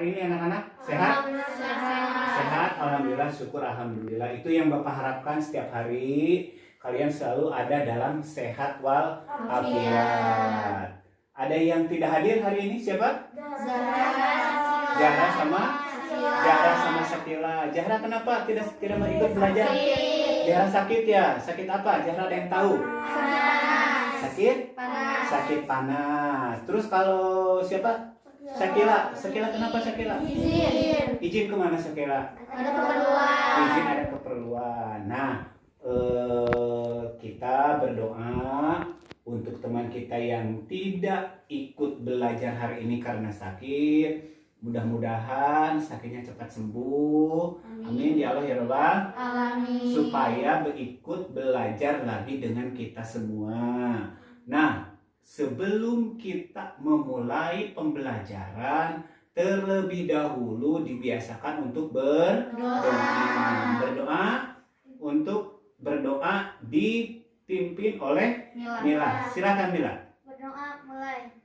hari ini anak-anak? Sehat? Sehat, alhamdulillah, syukur alhamdulillah. Itu yang Bapak harapkan setiap hari kalian selalu ada dalam sehat wal afiat. Ada yang tidak hadir hari ini siapa? Zahra sama Sakila. Zahra kenapa tidak mau ikut belajar? Zahra sakit ya? Sakit apa? Zahra ada yang tahu? Sakit panas. Terus kalau siapa? Sakila kenapa Sakila? Izin kemana Sakila? Izin ada keperluan. Nah, kita berdoa untuk teman kita yang tidak ikut belajar hari ini karena sakit. Mudah-mudahan sakitnya cepat sembuh. Amin ya Allah ya Rabbal Alamin. Supaya ikut belajar lagi dengan kita semua. Nah, sebelum kita memulai pembelajaran, terlebih dahulu dibiasakan untuk berdoa dipimpin oleh Mila. Silakan Mila. Berdoa mulai.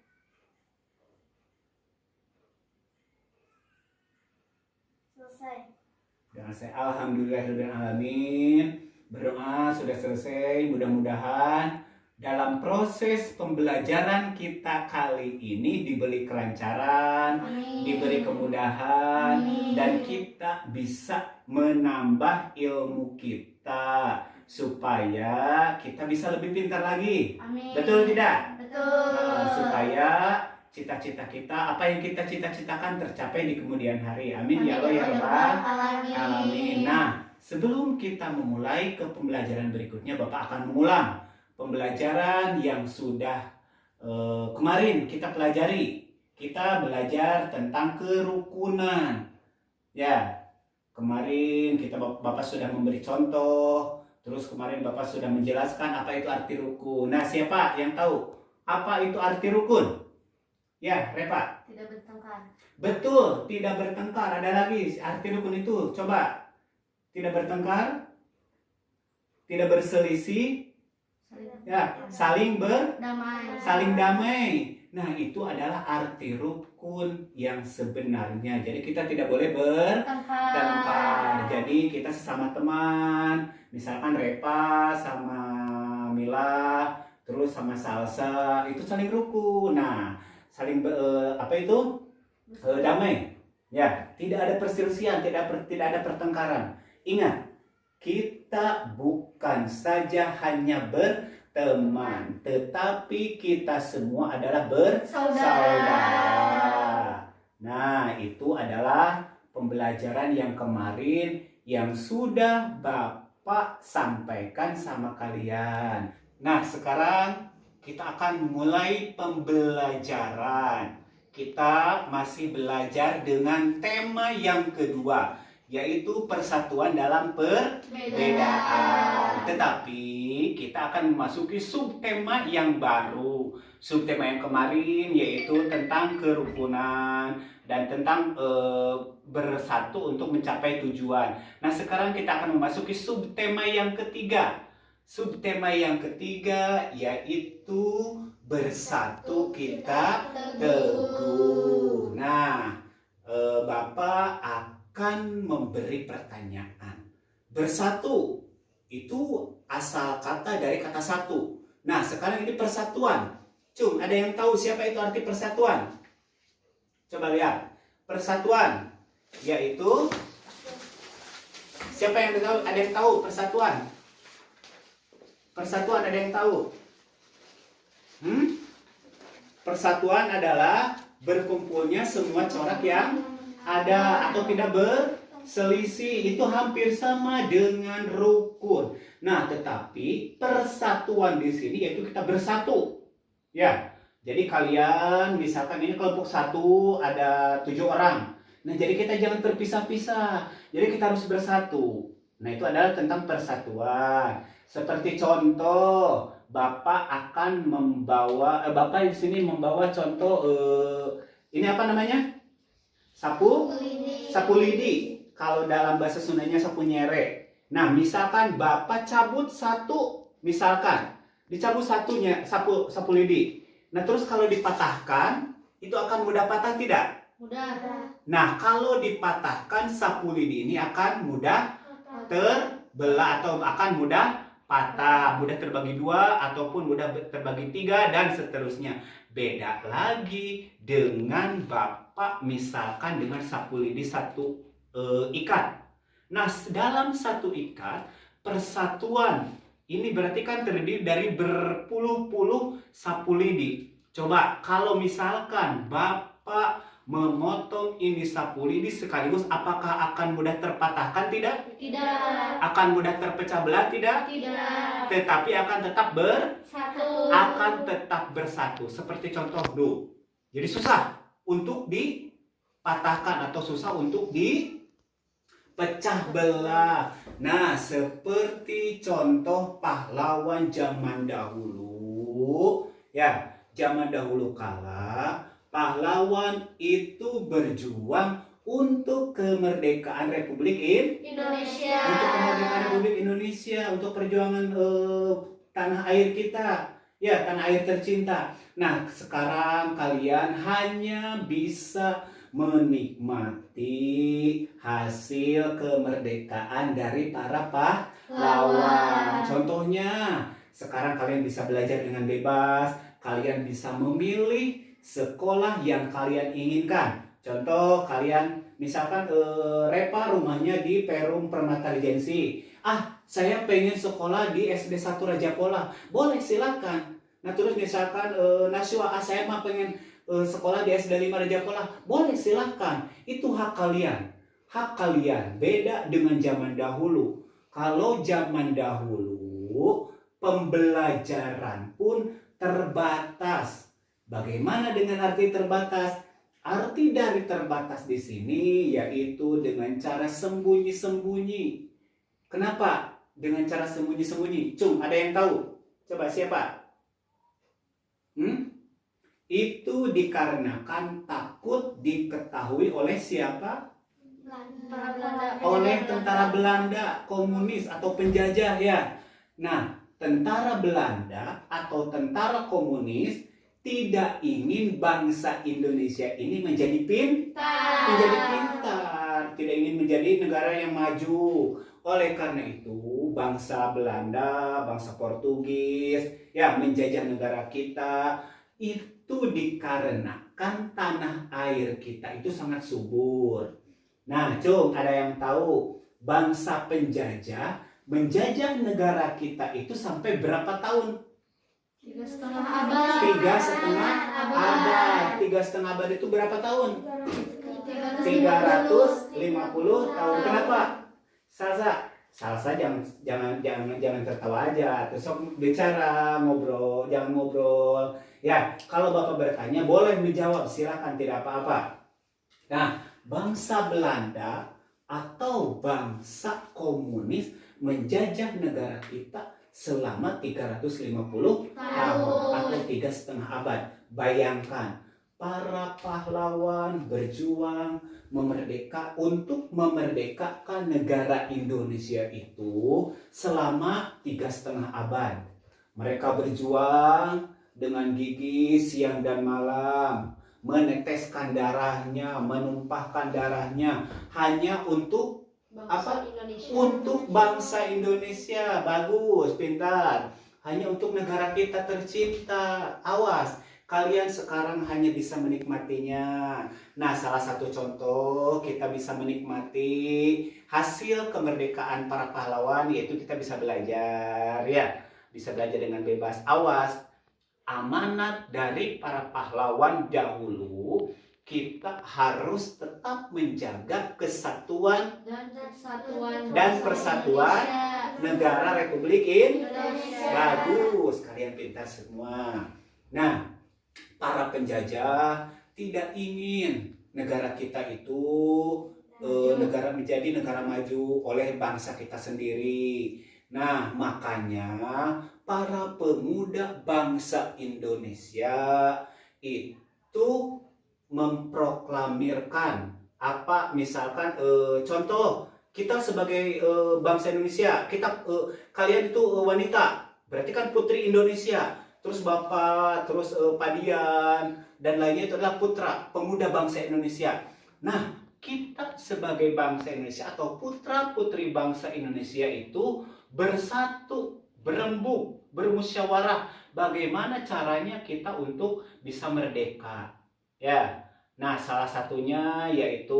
Selesai. Alhamdulillahirrahmanirrahim. Berdoa sudah selesai. Mudah-mudahan dalam proses pembelajaran kita kali ini diberi kelancaran, diberi kemudahan, dan kita bisa menambah ilmu kita supaya kita bisa lebih pintar lagi. Amin. Betul tidak? Betul. Supaya cita-cita kita, apa yang kita cita-citakan tercapai di kemudian hari. Amin ya Allah ya Rabbal Alamin. Nah, sebelum kita memulai ke pembelajaran berikutnya, Bapak akan mengulang pembelajaran yang sudah kemarin kita pelajari. Kita belajar tentang kerukunan. Ya, kemarin Bapak sudah memberi contoh. Terus kemarin Bapak sudah menjelaskan apa itu arti rukun. Nah, siapa yang tahu apa itu arti rukun? Ya, Repa. Tidak bertengkar. Betul, tidak bertengkar. Ada lagi arti rukun itu. Coba. Tidak bertengkar, tidak berselisih, ya, saling damai. Nah, itu adalah arti rukun yang sebenarnya. Jadi kita tidak boleh bertengkar. Jadi kita sesama teman, misalkan Repa sama Mila, terus sama Salsa, itu saling rukun. Nah, saling damai. Ya, tidak ada perselisihan, tidak ada pertengkaran. Ingat, kita bukan saja hanya berteman, tetapi kita semua adalah bersaudara. Nah, itu adalah pembelajaran yang kemarin yang sudah Bapak sampaikan sama kalian. Nah, sekarang kita akan mulai pembelajaran. Kita masih belajar dengan tema yang kedua, yaitu persatuan dalam perbedaan. Tetapi kita akan memasuki subtema yang baru. Subtema yang kemarin yaitu tentang kerukunan dan tentang bersatu untuk mencapai tujuan. Nah, sekarang kita akan memasuki subtema yang ketiga. Subtema yang ketiga yaitu bersatu kita teguh. Nah, Bapak akan memberi pertanyaan. Bersatu itu asal kata dari kata satu. Nah, sekarang ini persatuan. Cung, ada yang tahu siapa itu arti persatuan? Coba lihat. Persatuan yaitu siapa yang tahu? Ada yang tahu persatuan? Persatuan ada yang tahu? Persatuan adalah berkumpulnya semua corak yang ada atau tidak berselisih. Itu hampir sama dengan rukun. Nah, tetapi persatuan di sini yaitu kita bersatu. Ya, jadi kalian misalkan ini kelompok 1 ada 7 orang. Nah, jadi kita jangan terpisah-pisah. Jadi kita harus bersatu. Nah, itu adalah tentang persatuan. Seperti contoh, Bapak akan membawa, Bapak di sini membawa contoh, ini apa namanya? Sapu lidi. Kalau dalam bahasa Sundanya sapu nyere. Nah, misalkan Bapak cabut satu, misalkan dicabut satunya sapu lidi. Nah, terus kalau dipatahkan, itu akan mudah patah tidak? Mudah. Nah, kalau dipatahkan sapu lidi ini akan mudah terbelah atau akan mudah patah, mudah terbagi dua ataupun mudah terbagi tiga dan seterusnya. Beda lagi dengan Bapak misalkan dengan sapu lidi satu ikat. Nah, dalam satu ikat persatuan ini berarti kan terdiri dari berpuluh-puluh sapu lidi. Coba kalau misalkan Bapak memotong ini sapu lidi sekaligus, apakah akan mudah terpatahkan? Tidak. Tidak. Akan mudah terpecah belah? Tidak. Tidak. Tetapi akan tetap Satu. akan tetap bersatu. Seperti contoh dulu. Jadi susah untuk dipatahkan atau susah untuk dipecah belah. Nah, seperti contoh pahlawan zaman dahulu, ya, zaman dahulu kala pahlawan itu berjuang untuk kemerdekaan Republik Indonesia. untuk kemerdekaan Republik Indonesia, untuk perjuangan tanah air kita, ya, tanah air tercinta. Nah, sekarang kalian hanya bisa menikmati hasil kemerdekaan dari para pahlawan. Contohnya, sekarang kalian bisa belajar dengan bebas, kalian bisa memilih sekolah yang kalian inginkan. Contoh, kalian misalkan Repa rumahnya di Perum Permata Regensi. Saya pengen sekolah di SD 1 Raja Pola. Boleh, silakan. Nah, terus misalkan Naswa, saya mah pengen sekolah di SD 5 Raja Pola. Boleh, silakan. Itu hak kalian. Hak kalian. Beda dengan zaman dahulu. Kalau zaman dahulu pembelajaran pun terbatas. Bagaimana dengan arti terbatas? Arti dari terbatas di sini yaitu dengan cara sembunyi-sembunyi. Kenapa dengan cara sembunyi-sembunyi? Cung, ada yang tahu? Coba siapa? Itu dikarenakan takut diketahui oleh siapa? Oleh tentara Belanda, komunis atau penjajah, ya. Nah, tentara Belanda atau tentara komunis tidak ingin bangsa Indonesia ini menjadi pintar, tidak ingin menjadi negara yang maju. Oleh karena itu, bangsa Belanda, bangsa Portugis, ya, menjajah negara kita. Itu dikarenakan tanah air kita itu sangat subur. Nah, Cung, ada yang tahu bangsa penjajah menjajah negara kita itu sampai berapa tahun? 3,5 abad. 3,5 abad. 3,5 abad itu berapa tahun? 350 tahun. Kenapa? Salsa jangan tertawa aja. Terus bicara, ngobrol, jangan ngobrol. Ya, kalau Bapak bertanya boleh menjawab, silakan, tidak apa-apa. Nah, bangsa Belanda atau bangsa komunis menjajah negara kita selama 350 tahun atau 3,5 abad. Bayangkan, para pahlawan berjuang untuk memerdekakan negara Indonesia itu selama 3,5 abad. Mereka berjuang dengan gigih siang dan malam, meneteskan darahnya, menumpahkan darahnya hanya untuk untuk bangsa Indonesia. Bagus, pintar. Hanya untuk negara kita tercinta. Awas, kalian sekarang hanya bisa menikmatinya. Nah, salah satu contoh kita bisa menikmati hasil kemerdekaan para pahlawan, yaitu kita bisa belajar, ya, bisa belajar dengan bebas. Awas, amanat dari para pahlawan dahulu, kita harus tetap menjaga kesatuan dan persatuan negara Republik Indonesia. Bagus, kalian pintar semua. Nah, para penjajah tidak ingin negara kita itu negara menjadi negara maju oleh bangsa kita sendiri. Nah, makanya para pemuda bangsa Indonesia itu memproklamirkan misalkan contoh kita sebagai bangsa Indonesia, kalian itu wanita, berarti kan putri Indonesia. terus Bapak, terus Pak Dian, dan lainnya itu adalah putra pemuda bangsa Indonesia. Nah, kita sebagai bangsa Indonesia atau putra-putri bangsa Indonesia itu bersatu, berembuk, bermusyawarah bagaimana caranya kita untuk bisa merdeka. Ya. Nah, salah satunya yaitu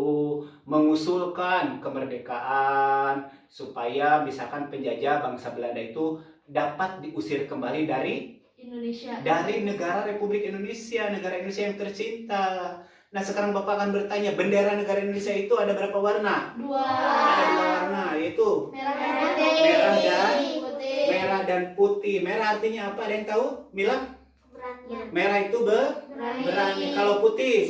mengusulkan kemerdekaan supaya misalkan penjajah bangsa Belanda itu dapat diusir kembali dari negara Republik Indonesia, negara Indonesia yang tercinta. Nah, sekarang Bapak akan bertanya, bendera negara Indonesia itu ada berapa warna? Ada 2 warna, yaitu merah dan putih. Merah artinya apa? Ada yang tahu? Mila? Merah itu berani. Kalau putih?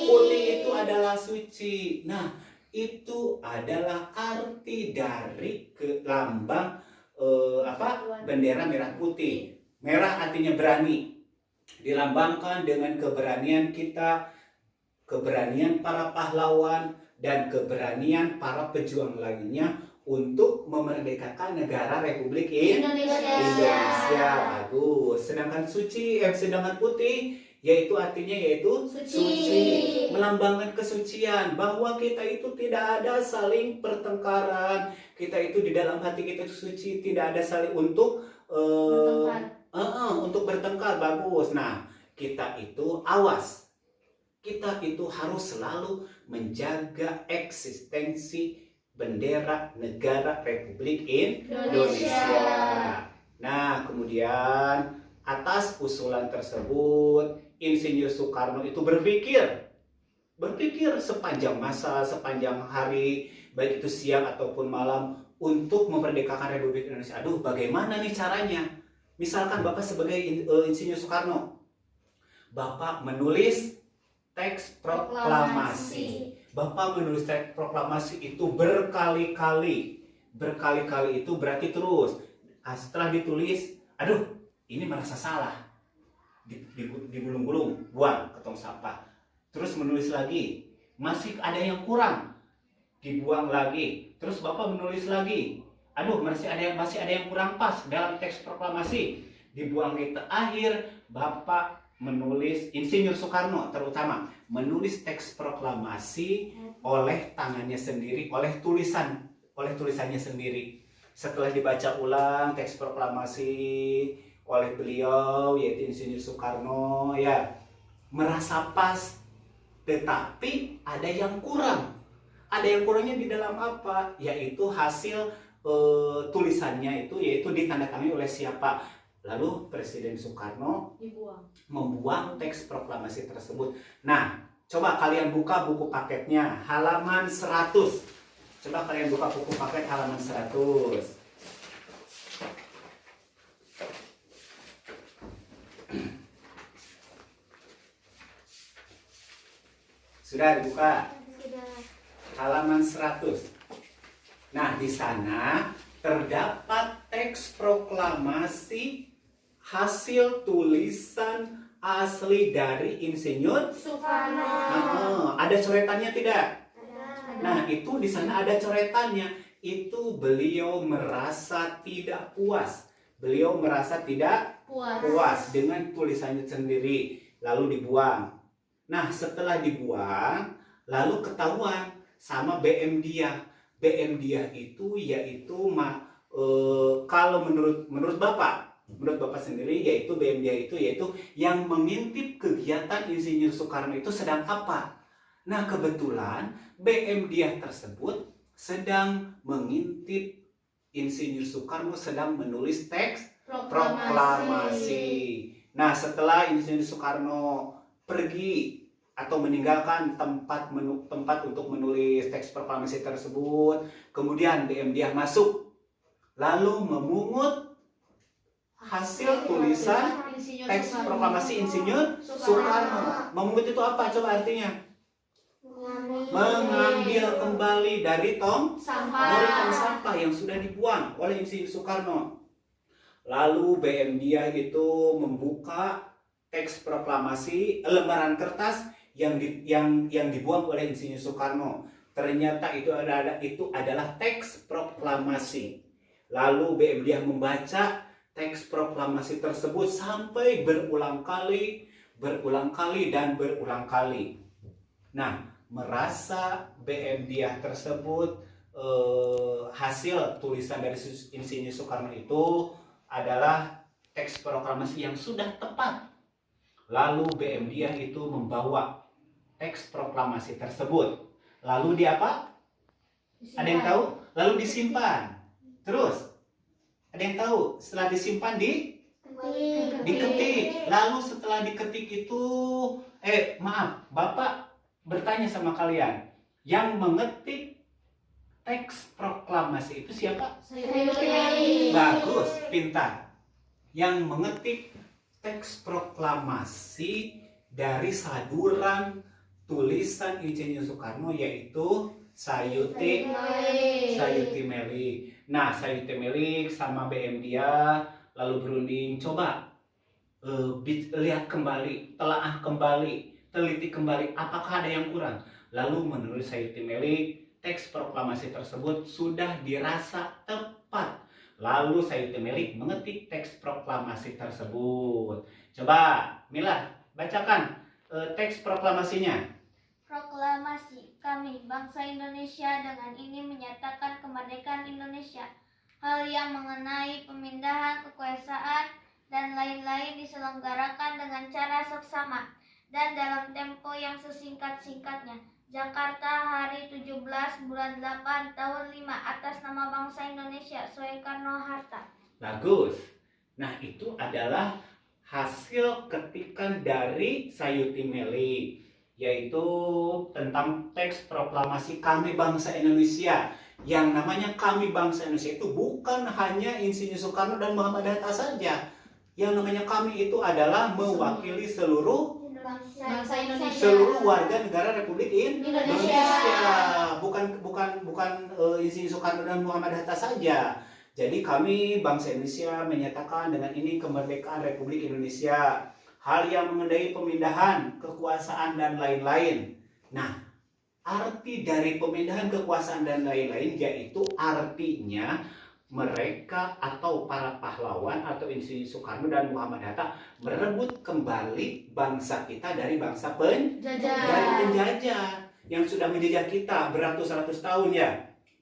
Putih itu adalah suci. Nah, itu adalah arti dari lambang bendera merah putih. Merah artinya berani. Dilambangkan dengan keberanian kita, keberanian para pahlawan, dan keberanian para pejuang lainnya untuk memerdekakan negara Republik Indonesia. Bagus. Sedangkan sedangkan putih artinya suci, melambangkan kesucian, bahwa kita itu tidak ada saling pertengkaran, kita itu di dalam hati kita itu suci, tidak ada saling untuk bertengkar. Bagus. Nah, kita itu awas. Kita itu harus selalu menjaga eksistensi bendera negara Republik Indonesia. Nah, kemudian atas usulan tersebut, Insinyur Soekarno itu berpikir sepanjang masa, sepanjang hari, baik itu siang ataupun malam, untuk memerdekakan Republik Indonesia. Aduh, bagaimana nih caranya? Misalkan Bapak sebagai Insinyur Soekarno, Bapak menulis teks proklamasi. Bapak menulis teks proklamasi itu berkali-kali. Berkali-kali itu berarti terus. Setelah ditulis, aduh, ini merasa salah. Digulung-gulung, buang ke tong sampah. Terus menulis lagi, masih ada yang kurang, dibuang lagi. Terus Bapak menulis lagi, aduh, masih ada yang kurang pas dalam teks proklamasi, dibuang ke akhir. Bapak menulis, Insinyur Soekarno terutama menulis teks proklamasi oleh tangannya sendiri, oleh tulisannya sendiri. Setelah dibaca ulang teks proklamasi oleh beliau, yaitu Insinyur Soekarno, ya merasa pas, tetapi ada yang kurang. Ada yang kurangnya di dalam apa? Yaitu hasil tulisannya itu, yaitu ditandatangani oleh siapa? Lalu Presiden Soekarno membuang teks proklamasi tersebut. Nah, coba kalian buka buku paketnya, halaman 100. Coba kalian buka buku paket halaman 100. Sudah dibuka? Halaman 100. Nah, di sana terdapat teks proklamasi hasil tulisan asli dari Insinyur Soekarno. ada coretannya tidak? Nah, itu di sana ada coretannya. Itu beliau merasa tidak puas. Beliau merasa tidak puas dengan tulisannya sendiri, lalu dibuang. Nah, setelah dibuang, lalu ketahuan sama BM Dia. BM Dia itu yaitu kalau menurut Bapak sendiri, yaitu BM Dia itu yaitu yang mengintip kegiatan Insinyur Soekarno itu sedang apa. Nah, kebetulan BM Dia tersebut sedang mengintip Insinyur Soekarno sedang menulis teks proklamasi. Nah, setelah Insinyur Soekarno pergi atau meninggalkan tempat untuk menulis teks proklamasi tersebut, kemudian BM Dia masuk, lalu memungut hasil tulisan teks proklamasi Insinyur Soekarno. Memungut itu apa? Coba artinya. Mengambil kembali dari tong sampah yang sudah dibuang oleh Insinyur Soekarno. Lalu BM Dia itu membuka teks proklamasi, lembaran kertas yang dibuang oleh Insinyur Soekarno. Ternyata itu adalah teks proklamasi. Lalu BM Dia membaca teks proklamasi tersebut sampai berulang kali, dan berulang kali. Nah, merasa BM Diah tersebut hasil tulisan dari Insinyur Soekarno itu adalah teks proklamasi yang sudah tepat. Lalu BM Diah itu membawa teks proklamasi tersebut. Lalu di apa? Ada yang tahu? Lalu disimpan. Terus, ada yang tahu? Setelah disimpan diketik. Lalu setelah diketik itu, maaf, Bapak bertanya sama kalian, yang mengetik teks proklamasi itu siapa? Bagus, pintar. Yang mengetik teks proklamasi dari saduran tulisan Insinyur Soekarno yaitu Sayuti Melik. Nah, Sayuti Melik sama BM Diah lalu berunding, coba lihat kembali, telaah kembali, teliti kembali, apakah ada yang kurang. Lalu menurut Sayuti Melik, teks proklamasi tersebut sudah dirasa tepat. Lalu Sayuti Melik mengetik teks proklamasi tersebut. Coba Mila bacakan teks proklamasinya. Proklamasi kami, bangsa Indonesia, dengan ini menyatakan kemerdekaan Indonesia. Hal yang mengenai pemindahan kekuasaan dan lain-lain diselenggarakan dengan cara seksama dan dalam tempo yang sesingkat-singkatnya. Jakarta, hari 17 bulan 8 tahun 5 atas nama bangsa Indonesia, Soekarno-Hatta. Bagus. Nah, itu adalah hasil ketikan dari Sayuti Melik, yaitu tentang teks proklamasi kami bangsa Indonesia. Yang namanya kami bangsa Indonesia itu bukan hanya Insinyur Soekarno dan Muhammad Hatta saja. Yang namanya kami itu adalah mewakili seluruh Bangsa Indonesia. seluruh warga negara Republik Indonesia. Bukan Insinyur Soekarno dan Muhammad Hatta saja. Jadi kami bangsa Indonesia menyatakan dengan ini kemerdekaan Republik Indonesia. Hal yang mengenai pemindahan kekuasaan dan lain-lain. Nah, arti dari pemindahan kekuasaan dan lain-lain yaitu artinya mereka atau para pahlawan atau Insinyur Soekarno dan Muhammad Hatta merebut kembali bangsa kita dari bangsa penjajah yang sudah menjajah kita beratus-ratus tahun ya,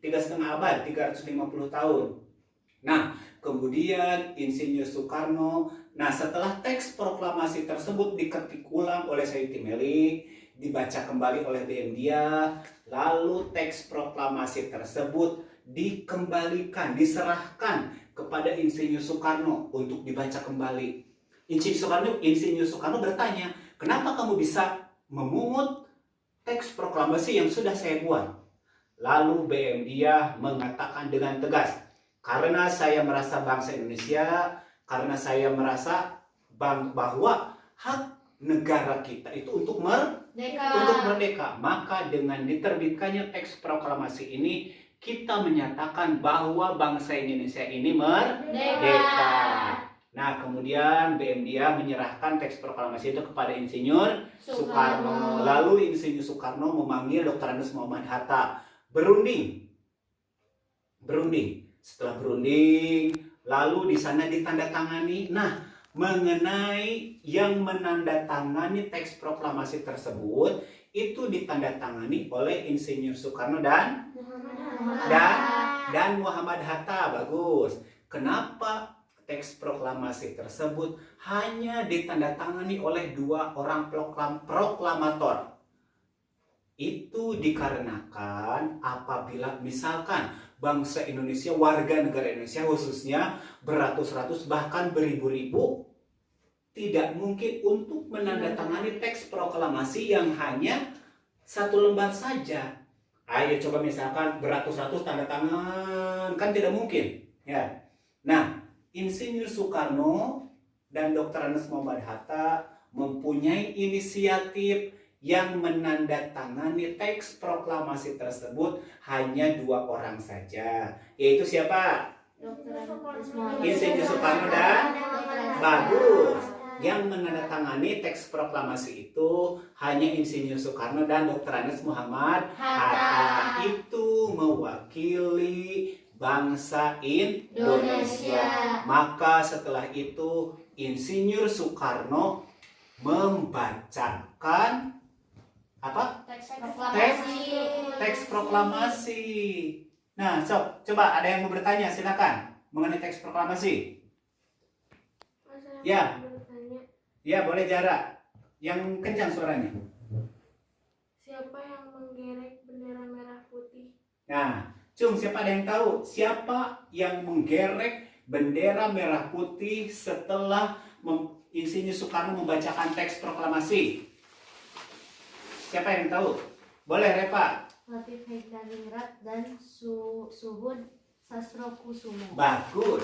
3,5 abad, 350 tahun. Nah, kemudian Insinyur Soekarno, setelah teks proklamasi tersebut diketik ulang oleh Sayuti Melik, dibaca kembali oleh BM Diah, lalu teks proklamasi tersebut dikembalikan, diserahkan kepada Insinyur Soekarno untuk dibaca kembali. Insinyur Soekarno bertanya, kenapa kamu bisa memungut teks proklamasi yang sudah saya buat? Lalu BM Diah mengatakan dengan tegas, karena saya merasa bangsa Indonesia, karena saya merasa bahwa hak negara kita itu untuk merdeka, maka dengan diterbitkannya teks proklamasi ini kita menyatakan bahwa bangsa Indonesia ini merdeka. Nah, kemudian BM Diah menyerahkan teks proklamasi itu kepada Insinyur Soekarno. Lalu Insinyur Soekarno memanggil Dr. Andes Muhammad Hatta. Berunding. Setelah berunding, lalu di sana ditandatangani. Nah, mengenai yang menandatangani teks proklamasi tersebut itu ditandatangani oleh Insinyur Soekarno dan Muhammad Hatta. Bagus. Kenapa teks proklamasi tersebut hanya ditandatangani oleh 2 orang proklamator? Itu dikarenakan apabila misalkan bangsa Indonesia, warga negara Indonesia khususnya beratus-ratus bahkan beribu-ribu tidak mungkin untuk menandatangani teks proklamasi yang hanya 1 lembar saja. Ayo coba misalkan beratus-ratus tanda tangan, kan tidak mungkin ya. Nah, Insinyur Soekarno dan Dr. Andes Muhammad Hatta mempunyai inisiatif yang menandatangani teks proklamasi tersebut hanya 2 orang saja, yaitu siapa? Insinyur Soekarno dan bagus. Yang menandatangani teks proklamasi itu hanya Insinyur Soekarno dan Dr. Andes Muhammad Hatta. Itu mewakili bangsa Indonesia. Maka setelah itu Insinyur Soekarno membacakan apa? Teks proklamasi. Nah, sob, coba ada yang mau bertanya, silakan mengenai teks proklamasi. Ya. Ya, boleh jarak. Yang kencang suaranya. Siapa yang menggerek bendera merah putih? Nah, Cung, siapa ada yang tahu siapa yang menggerek bendera merah putih setelah Insinyur Soekarno membacakan teks proklamasi? Siapa yang tahu? Boleh, Repa. Latif Haidaringrat dan Suhud Sastrokusumo. Bagus.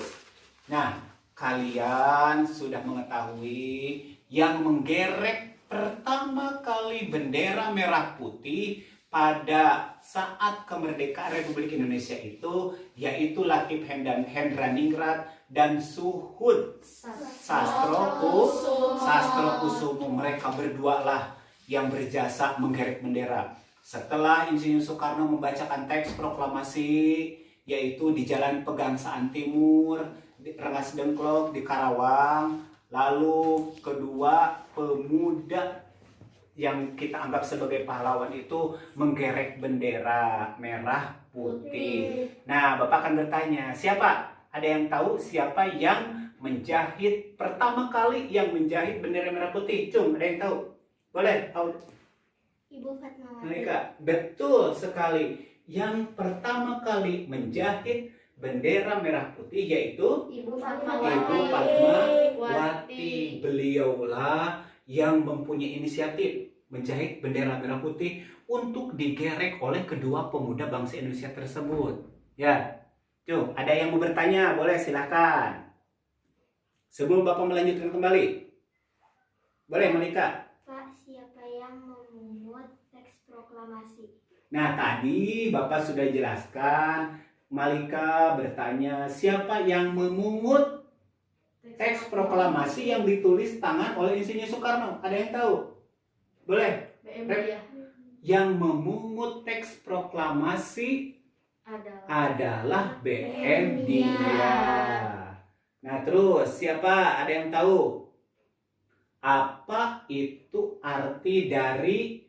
Nah, kalian sudah mengetahui yang menggerek pertama kali bendera merah putih pada saat kemerdekaan Republik Indonesia itu yaitu Latif Haidaringrat dan Suhud Sastrokusumo. Mereka berdua lah yang berjasa menggerek bendera. Setelah Insinyur Soekarno membacakan teks proklamasi yaitu di Jalan Pegangsaan Timur, di Rengas Dengklok, di Karawang, lalu kedua pemuda yang kita anggap sebagai pahlawan itu menggerek bendera merah putih. Nah, Bapak akan bertanya, siapa? Ada yang tahu siapa yang menjahit pertama kali yang menjahit bendera merah putih? Cung, ada yang tahu? Boleh? Ibu Fatmawati. Mereka betul sekali. Yang pertama kali menjahit bendera merah putih yaitu Ibu Ibu Fatmawati. Beliaulah yang mempunyai inisiatif menjahit bendera merah putih untuk digerek oleh kedua pemuda bangsa Indonesia tersebut. Ya, tuh ada yang mau bertanya, boleh silakan. Sebelum Bapak melanjutkan kembali, boleh Malika. Pak, siapa yang memungut teks proklamasi? Nah, tadi Bapak sudah jelaskan, Malika bertanya siapa yang memungut teks proklamasi yang ditulis tangan oleh Insinyur Soekarno. Ada yang tahu? Boleh? BM Rep. dia Yang memungut teks proklamasi adalah BM dia. Nah, terus siapa? Ada yang tahu? Apa itu arti dari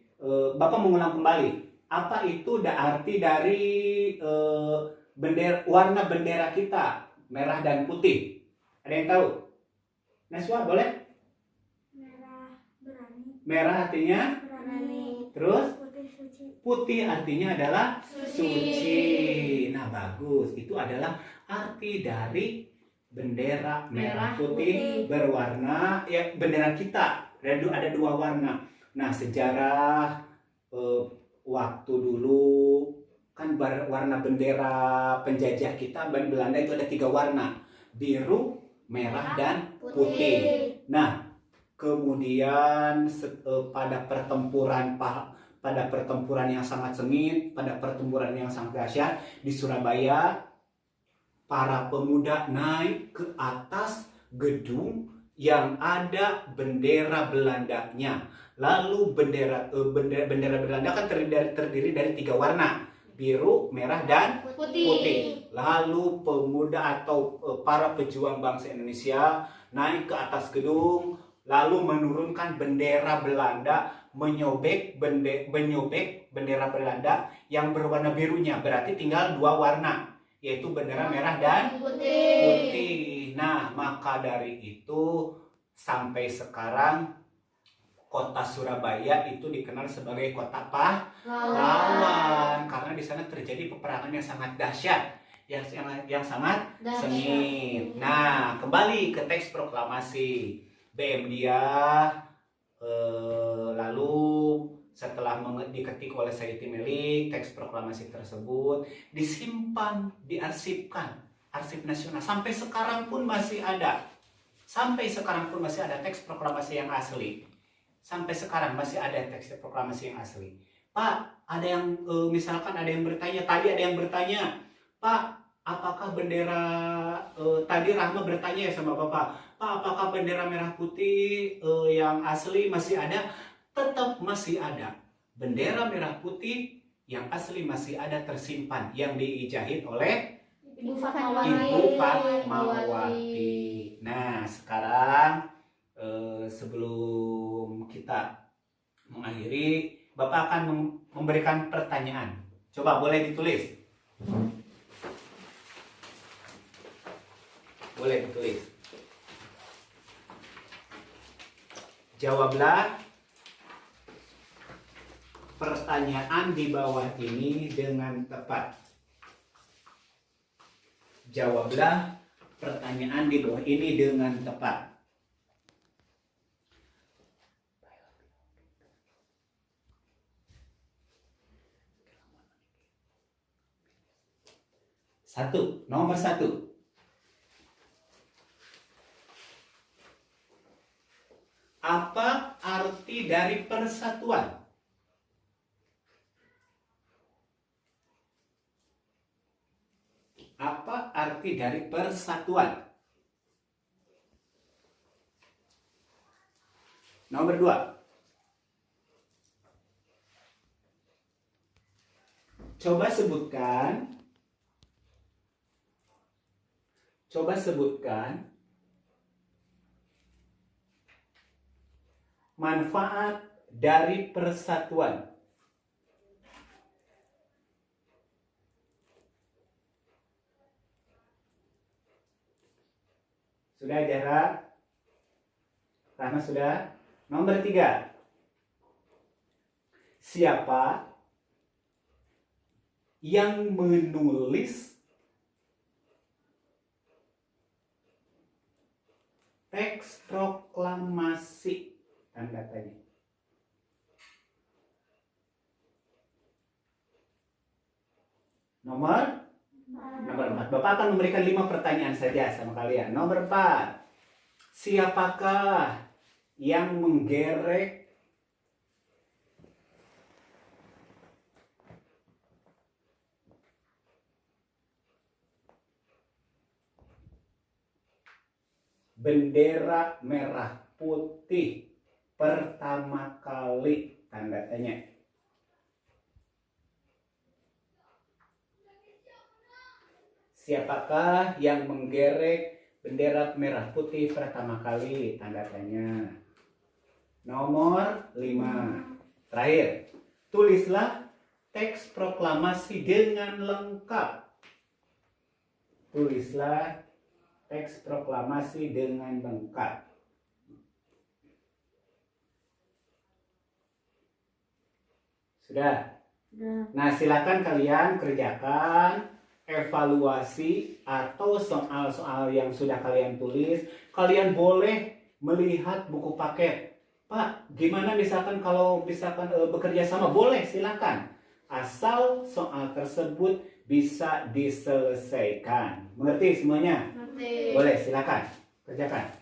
Bapak mengulang kembali. Apa itu arti dari warna bendera kita, merah dan putih? Ada yang tahu? Naswa, boleh? Merah berani. Merah artinya Berani. terus Putih suci. putih artinya adalah suci. Nah, bagus. Itu adalah arti dari bendera merah putih berwarna ya bendera kita. Ada dua warna. Nah, sejarah waktu dulu kan warna bendera penjajah kita Belanda itu ada 3 warna, biru, merah, dan putih. Nah, kemudian pada pertempuran yang sangat sengit, pada pertempuran yang sangat dahsyat di Surabaya, para pemuda naik ke atas gedung yang ada bendera Belandanya. Lalu bendera Belanda kan terdiri dari 3 warna, biru, merah, dan putih. Lalu pemuda atau para pejuang bangsa Indonesia naik ke atas gedung, lalu menurunkan bendera Belanda, menyobek bendera Belanda yang berwarna birunya. Berarti tinggal 2 warna, yaitu bendera merah dan putih. Nah, maka dari itu sampai sekarang kota Surabaya itu dikenal sebagai kota pahlawan karena di sana terjadi peperangan yang sangat dahsyat, yang sangat sengit. Nah, kembali ke teks proklamasi BM dia lalu setelah diketik oleh Said Melik, teks proklamasi tersebut disimpan, diarsipkan, arsip nasional. Sampai sekarang pun masih ada. Teks proklamasi yang asli. Sampai sekarang masih ada teks proklamasi yang asli. Pak, ada yang misalkan ada yang bertanya, tadi ada yang bertanya, Pak, apakah bendera tadi Rahma bertanya ya sama Bapak, Pak, apakah bendera merah putih yang asli masih ada? Tetap masih ada. Bendera merah putih yang asli masih ada tersimpan, yang dijahit oleh Ibu Fatmawati. Ibu Fatmawati. Nah, sekarang sebelum kita mengakhiri, Bapak akan memberikan pertanyaan. Coba boleh ditulis. Boleh ditulis. Jawablah pertanyaan di bawah ini dengan tepat. Jawablah pertanyaan di bawah ini dengan tepat. Nomor satu. Apa arti dari persatuan? Apa arti dari persatuan? Nomor dua. Coba sebutkan manfaat dari persatuan. Sudah jarak? Rahma sudah? Nomor 3. Siapa yang menulis teks proklamasi? Tanda tanya. Nomor 4. Bapak akan memberikan 5 pertanyaan saja sama kalian. Nomor 4. Siapakah yang menggerek bendera merah putih pertama kali? Tanda tanya. Siapakah yang menggerek bendera merah putih pertama kali? Tanda tanya. Nomor 5. Terakhir, tulislah teks proklamasi dengan lengkap. Tulislah teks proklamasi dengan lengkap. Sudah? Nah, silakan kalian kerjakan evaluasi atau soal-soal yang sudah kalian tulis. Kalian boleh melihat buku paket. Pak, gimana misalkan kalau bekerja sama? Boleh, silakan. Asal soal tersebut bisa diselesaikan. Mengerti semuanya? Mengerti. Boleh, silakan. Kerjakan.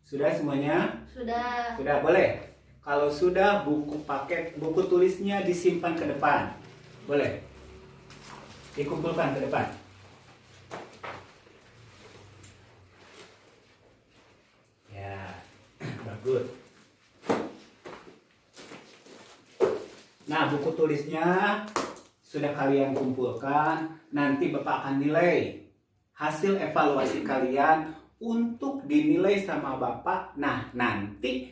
Sudah semuanya? Sudah. Sudah, boleh. Kalau sudah, buku paket, buku tulisnya disimpan ke depan. Boleh. Dikumpulkan ke depan. Ya, bagus. Nah, buku tulisnya sudah kalian kumpulkan. Nanti Bapak akan nilai hasil evaluasi kalian untuk dinilai sama Bapak. Nah, nanti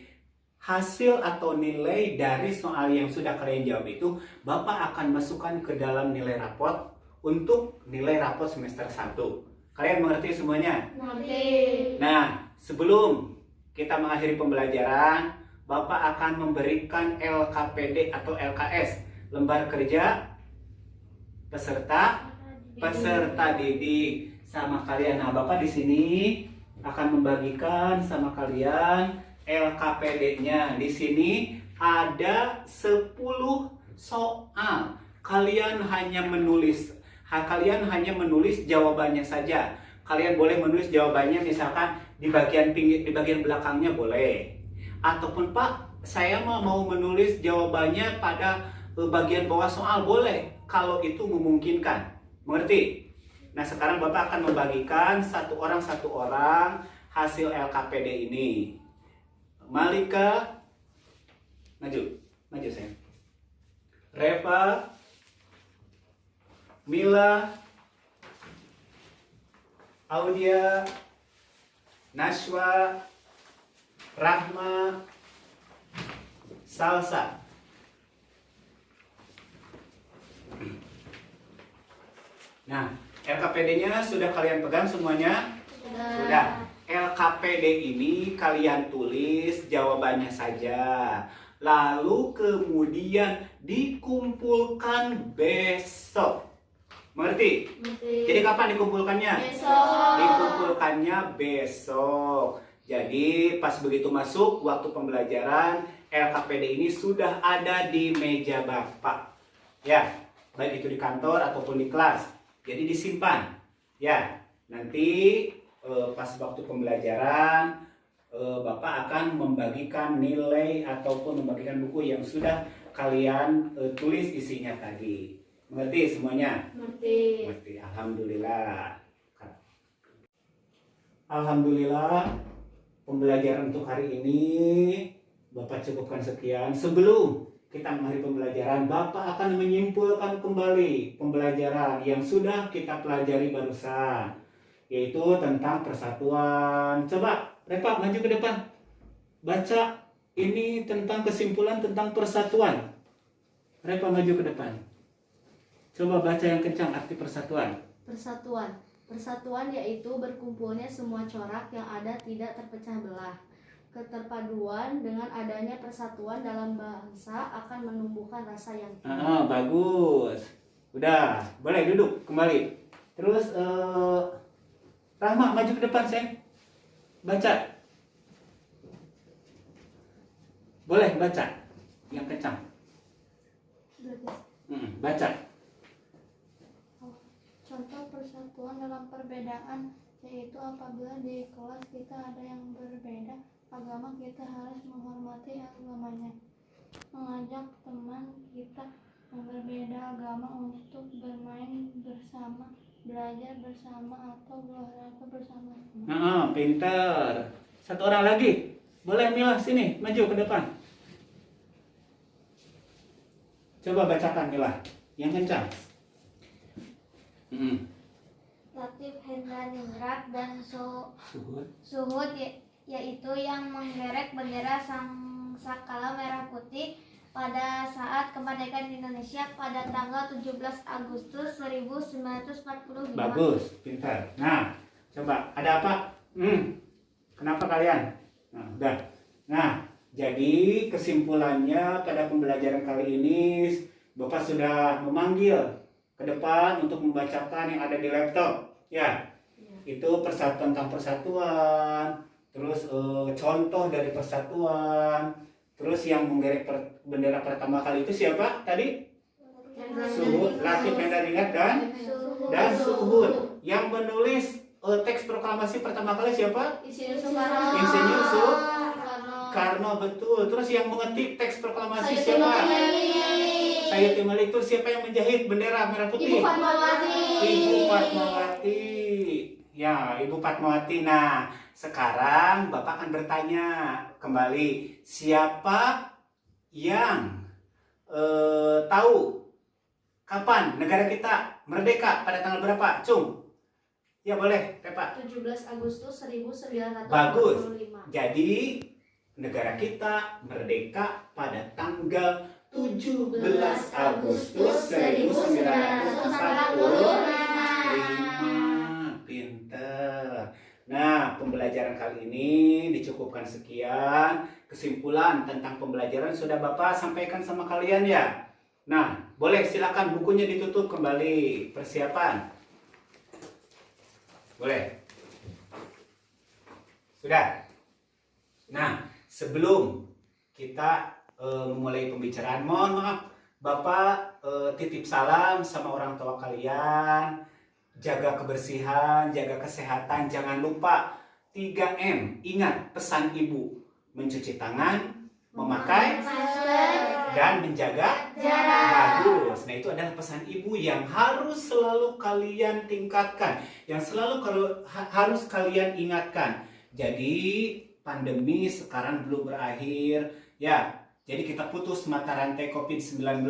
hasil atau nilai dari soal yang sudah kalian jawab itu Bapak akan masukkan ke dalam nilai rapot untuk nilai rapot semester 1. Kalian mengerti semuanya? Mengerti. Nah, sebelum kita mengakhiri pembelajaran, Bapak akan memberikan LKPD atau LKS, lembar kerja peserta didik sama kalian. Nah, Bapak di sini akan membagikan sama kalian LKPD-nya. Di sini ada 10 soal. Kalian hanya menulis jawabannya saja. Kalian boleh menulis jawabannya misalkan di bagian pinggir, di bagian belakangnya boleh. Ataupun Pak, saya mau menulis jawabannya pada bagian bawah soal boleh. Kalau itu memungkinkan. Mengerti? Nah, sekarang Bapak akan membagikan satu orang hasil LKPD ini. Malika, maju sayang. Reva, Mila, Audia, Nashwa, Rahma, Salsa. Nah, LKPD-nya sudah kalian pegang semuanya? Sudah. LKPD ini kalian tulis jawabannya saja. Lalu kemudian dikumpulkan besok. Mengerti? Jadi kapan dikumpulkannya? Besok. Dikumpulkannya besok. Jadi pas begitu masuk waktu pembelajaran, LKPD ini sudah ada di meja Bapak. Ya, baik itu di kantor ataupun di kelas. Jadi disimpan. Ya, nanti pas waktu pembelajaran Bapak akan membagikan nilai ataupun membagikan buku yang sudah kalian tulis isinya tadi. Mengerti semuanya? Mengerti. Alhamdulillah. Alhamdulillah, pembelajaran untuk hari ini Bapak cukupkan sekian. Sebelum kita mengakhiri pembelajaran, Bapak akan menyimpulkan kembali pembelajaran yang sudah kita pelajari barusan, yaitu tentang persatuan. Coba, Reva, maju ke depan. Baca ini tentang kesimpulan tentang persatuan. Reva, maju ke depan. Coba baca yang kencang arti persatuan. Persatuan yaitu berkumpulnya semua corak yang ada tidak terpecah belah. Keterpaduan dengan adanya persatuan dalam bangsa akan menumbuhkan rasa yang tinggi. Bagus. Udah, boleh duduk kembali. Terus Rahma maju ke depan, sayang. Baca. Boleh baca yang kencang. Baca. Contoh persatuan dalam perbedaan yaitu apabila di kelas kita ada yang berbeda agama, kita harus menghormati agamanya. Mengajak teman kita yang berbeda agama untuk bermain bersama, belajar bersama, atau berolahraga bersama. Pintar. Satu orang lagi. Boleh Mila, sini, maju ke depan. Coba bacakan Mila, yang kencang. Latif Hendraningrat dan Suhud yaitu yang menggerek bendera Sangkala Merah Putih pada saat kemerdekaan Indonesia pada tanggal 17 Agustus 1945. Bagus, pintar. Nah, coba ada apa? Kenapa kalian? Nah, udah. Nah, jadi kesimpulannya pada pembelajaran kali ini Bapak sudah memanggil ke depan untuk membacakan yang ada di laptop. Ya. Itu tentang persatuan, terus contoh dari persatuan, terus yang menggerek bendera pertama kali itu siapa tadi? Suhud, Latif Hendraningrat dan Suhud. Yang menulis teks proklamasi pertama kali siapa? Insinyur Soekarno, betul. Terus yang mengetik teks proklamasi siapa? Sayyid Malik. Terus siapa yang menjahit bendera merah putih? Ibu Fatmawati. Ya, Ibu Fatmawati. Nah, sekarang Bapak akan bertanya kembali, siapa yang tahu kapan negara kita merdeka pada tanggal berapa? Cung. Ya boleh, Pak. 17 Agustus 1945. Bagus. Jadi negara kita merdeka pada tanggal 17 Agustus 1945. Pinter. Nah, pembelajaran kali ini dicukupkan sekian. Kesimpulan tentang pembelajaran sudah Bapak sampaikan sama kalian ya. Nah, boleh silakan bukunya ditutup kembali. Persiapan. Boleh. Sudah. Nah, sebelum kita memulai pembicaraan, mohon maaf Bapak titip salam sama orang tua kalian, jaga kebersihan, jaga kesehatan, jangan lupa 3M, ingat pesan ibu, mencuci tangan, memakai dan menjaga Jarak. bagus. Nah, itu adalah pesan ibu yang harus selalu kalian tingkatkan, yang selalu harus kalian ingatkan. Jadi pandemi sekarang belum berakhir ya. Jadi kita putus mata rantai COVID-19,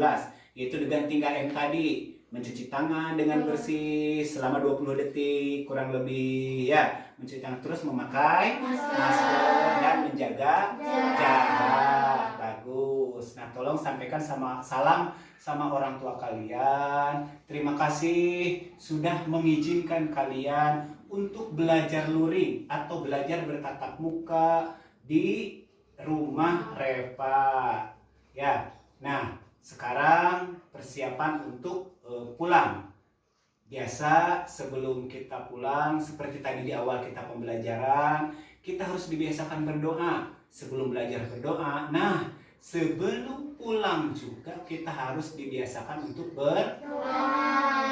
yaitu dengan 3M tadi. Mencuci tangan dengan bersih selama 20 detik kurang lebih ya. Mencuci tangan, terus memakai masker dan menjaga jarak. Bagus. Nah, tolong sampaikan salam sama orang tua kalian. Terima kasih sudah mengizinkan kalian untuk belajar luring atau belajar bertatap muka di rumah Reva. Ya. Nah, sekarang persiapan untuk pulang. Biasa sebelum kita pulang, seperti tadi di awal kita pembelajaran, kita harus dibiasakan berdoa. Sebelum belajar berdoa, nah sebelum pulang juga kita harus dibiasakan untuk berdoa.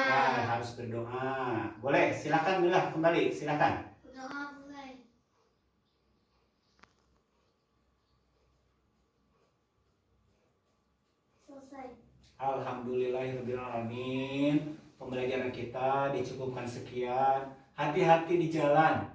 Nah, harus berdoa. Boleh, silakan Mila kembali, silakan. Berdoa mulai. Selesai. Alhamdulillahirrahmanirrahim. Pembelajaran kita dicukupkan sekian. Hati-hati di jalan.